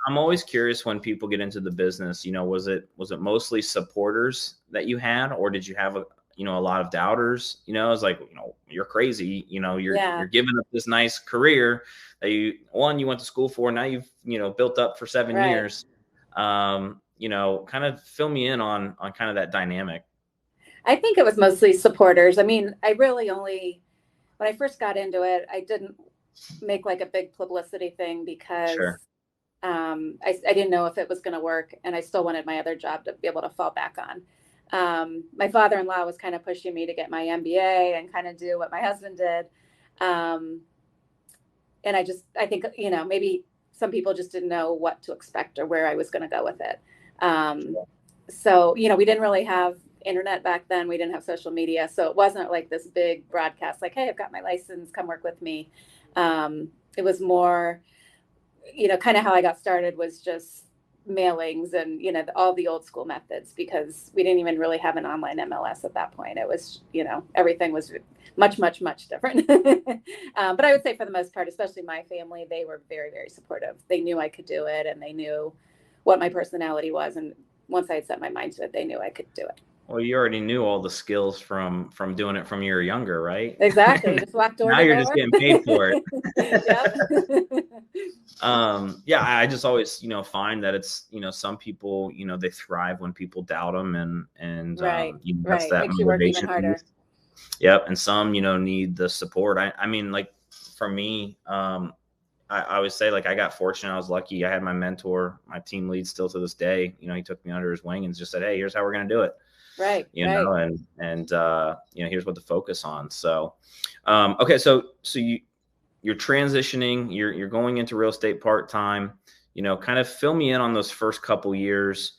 I'm always curious when people get into the business, was it mostly supporters that you had, or did you have a lot of doubters? It's like, you're crazy, you're giving up this nice career that you went to school for. Now you've, built up for 7 years. Kind of fill me in on kind of that dynamic. I think it was mostly supporters. I mean, when I first got into it, I didn't make like a big publicity thing because Sure. I didn't know if it was going to work, and I still wanted my other job to be able to fall back on. My father-in-law was kind of pushing me to get my MBA and kind of do what my husband did. And I think, maybe some people just didn't know what to expect or where I was going to go with it. So, we didn't really have internet back then. We didn't have social media. So it wasn't like this big broadcast, like, hey, I've got my license, come work with me. It was more, kind of how I got started was just mailings and, all the old school methods, because we didn't even really have an online MLS at that point. It was, everything was much, much, much different. But I would say for the most part, especially my family, they were very, very supportive. They knew I could do it, and they knew what my personality was. And once I had set my mind to it, they knew I could do it. Well, you already knew all the skills from doing it from you were younger, right? Exactly. Just walked door now to you're door. Just getting paid for it. I just always, find that it's, some people, they thrive when people doubt them, and that's that makes you work even harder. Yep. And some, need the support. I mean, like for me, I always say, like, I got fortunate. I was lucky. I had my mentor, my team lead still to this day. He took me under his wing and just said, hey, here's how we're going to do it. Right. And here's what to focus on. So, okay. So you're transitioning, you're going into real estate part-time, kind of fill me in on those first couple years,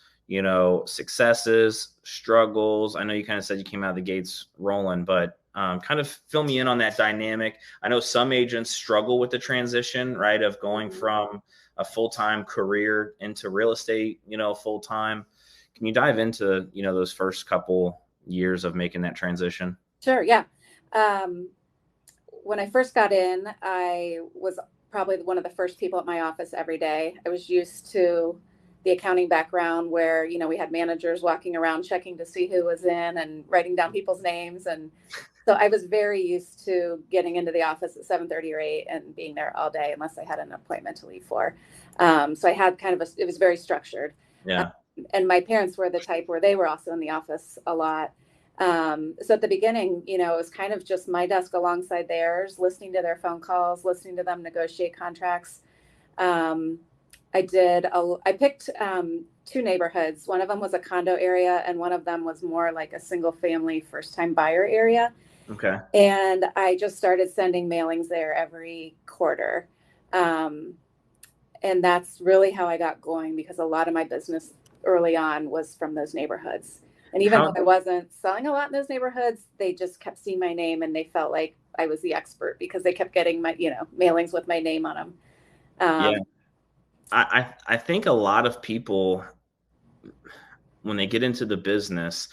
successes, struggles. I know you kind of said you came out of the gates rolling, but kind of fill me in on that dynamic. I know some agents struggle with the transition, right, of going from a full-time career into real estate, full-time. Can you dive into, those first couple years of making that transition? Sure. Yeah. When I first got in, I was probably one of the first people at my office every day. I was used to the accounting background where, we had managers walking around checking to see who was in and writing down people's names. And so I was very used to getting into the office at 7:30 or 8 and being there all day unless I had an appointment to leave for. So I had it was very structured. Yeah. And my parents were the type where they were also in the office a lot. So at the beginning, it was kind of just my desk alongside theirs, listening to their phone calls, listening to them negotiate contracts. I picked 2 neighborhoods. One of them was a condo area, and one of them was more like a single family first time buyer area. Okay. And I just started sending mailings there every quarter. And that's really how I got going, because a lot of my business early on was from those neighborhoods. And even though I wasn't selling a lot in those neighborhoods, they just kept seeing my name and they felt like I was the expert because they kept getting my, mailings with my name on them. I think a lot of people, when they get into the business,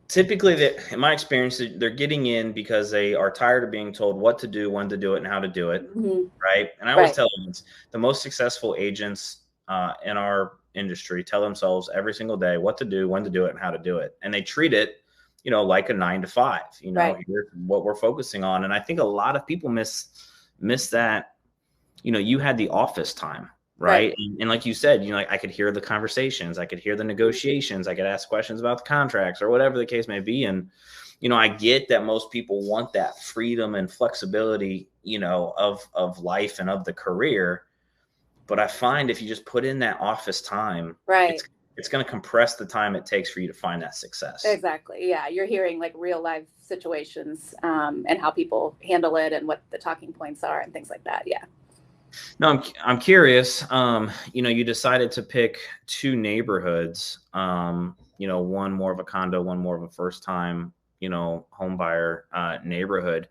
typically, in my experience, they're getting in because they are tired of being told what to do, when to do it, and how to do it. Mm-hmm. Right. And I always tell them, the most successful agents in our industry tell themselves every single day what to do, when to do it, and how to do it. And they treat it, like a 9 to 5, here's what we're focusing on. And I think a lot of people miss that, you had the office time. Right. And like you said, I could hear the conversations, I could hear the negotiations, I could ask questions about the contracts or whatever the case may be. And, I get that most people want that freedom and flexibility, of life and of the career. But I find if you just put in that office time, it's going to compress the time it takes for you to find that success. Exactly. Yeah. You're hearing like real life situations and how people handle it and what the talking points are and things like that. Yeah. No, I'm curious. You decided to pick 2 neighborhoods. One more of a condo, one more of a first time, home buyer neighborhood.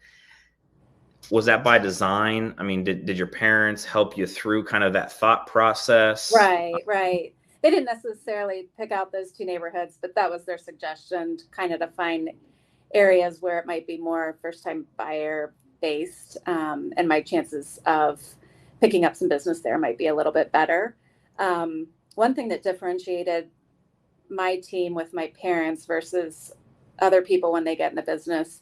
Was that by design? I mean, did your parents help you through kind of that thought process? Right. They didn't necessarily pick out those 2 neighborhoods, but that was their suggestion, kind of to find areas where it might be more first time buyer based, and my chances of picking up some business there might be a little bit better. One thing that differentiated my team with my parents versus other people when they get in the business,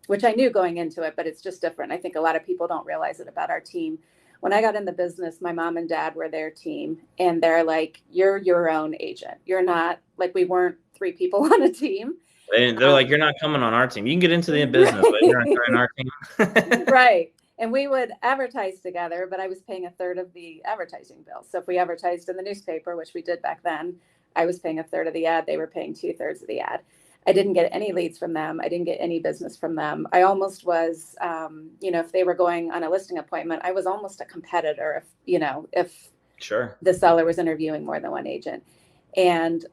which I knew going into it, but it's just different. I think a lot of people don't realize it about our team. When I got in the business, my mom and dad were their team, and they're like, you're your own agent. You're not, like, we weren't 3 people on a team. They're like, you're not coming on our team. You can get into the business, but you're not joining our team. Right. And we would advertise together, but I was paying a third of the advertising bill. So if we advertised in the newspaper, which we did back then, I was paying a third of the ad. They were paying 2/3 of the ad. I didn't get any leads from them. I didn't get any business from them. I almost was, if they were going on a listing appointment, I was almost a competitor if Sure. the seller was interviewing more than one agent. And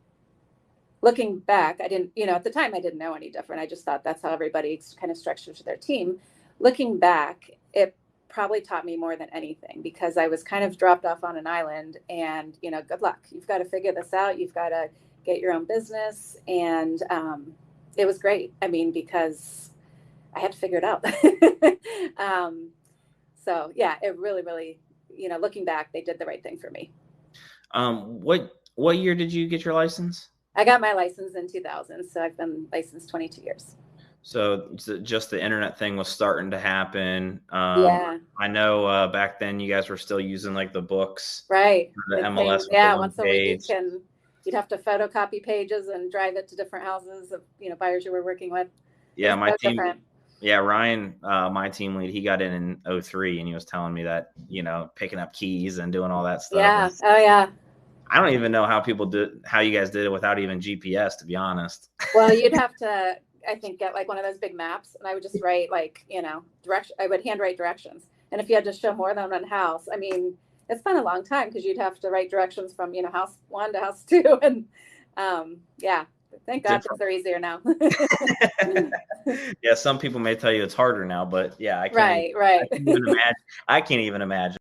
looking back, I didn't, at the time I didn't know any different. I just thought that's how everybody kind of structures their team. Looking back, it probably taught me more than anything, because I was kind of dropped off on an island, and, good luck. You've got to figure this out. You've got to get your own business. And it was great. I mean, because I had to figure it out. So yeah, it really, really, looking back, they did the right thing for me. What year did you get your license? I got my license in 2000. So I've been licensed 22 years. So just the internet thing was starting to happen. Yeah. I know back then you guys were still using like the books. Right. The MLS. Yeah. Once a week, and you'd have to photocopy pages and drive it to different houses of, buyers you were working with. Yeah. My team. Different. Yeah. Ryan, my team lead, he got in 2003, and he was telling me that, picking up keys and doing all that stuff. Yeah. Oh yeah. I don't even know how you guys did it without even GPS, to be honest. Well, you'd have to, I think, get like one of those big maps, and I would just write I would handwrite directions. And if you had to show more than one house, I mean, it's been a long time, because you'd have to write directions from, house 1 to house 2. And yeah, thank God they're easier now. Yeah. Some people may tell you it's harder now, but yeah, I can't. Right. I can't even imagine.